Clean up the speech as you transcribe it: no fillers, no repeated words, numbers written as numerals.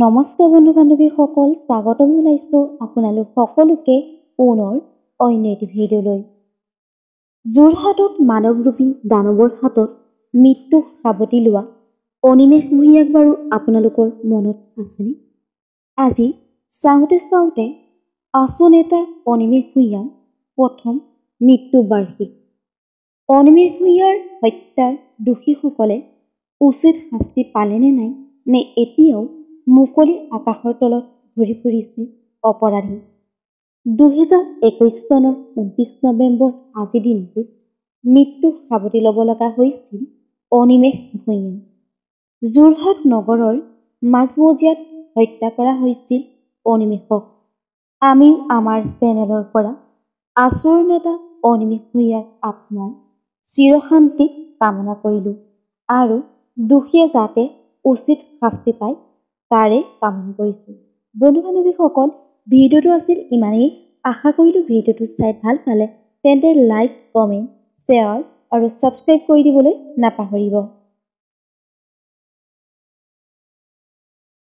নমস্কাৰ বন্ধু বান্ধৱীসকল, স্বাগতম জনাইছোঁ আপোনালোক সকলোকে পুনৰ অন্য এটি ভিডিঅ'লৈ। যোৰহাটত মানৱৰূপী দানৱৰ হাতত মৃত্যু সাৱটি লোৱা অনিমেষ ভূঞাক বাৰু আপোনালোকৰ মনত আছেনে? আজি চাওঁতে আছু নেতা অনিমেষ ভূঞাৰ প্ৰথম মৃত্যু বাৰ্ষিক। অনিমেষ ভূঞাৰ হত্যাৰ দোষীসকলে উচিত শাস্তি পালেনে নাই, নে এতিয়াও মুকলি আকাশৰ তলত ঘূৰি ফুৰিছে অপৰাধী? 2021 চনৰ 29 নৱেম্বৰ আজি দিনটোত মৃত্যু সাৱটি ল'ব লগা হৈছিল অনিমেষ ভূঞাই। যোৰহাট নগৰৰ মাজমজিয়াত হত্যা কৰা হৈছিল অনিমেষক। আমিও আমাৰ চেনেলৰ পৰা আছুৰ নেতা অনিমেষ ভূঞাৰ আত্মাৰ চিৰশান্তি কামনা কৰিলোঁ আৰু দোষীয়ে যাতে উচিত শাস্তি পায় তাৰে কামনা কৰিছোঁ। বন্ধু বান্ধৱীসকল, ভিডিঅ'টো আছিল ইমানেই। আশা কৰিলোঁ ভিডিঅ'টো চাই ভাল পালে তেন্তে লাইক, কমেণ্ট, শ্বেয়াৰ আৰু ছাবস্ক্ৰাইব কৰি দিবলৈ নাপাহৰিব।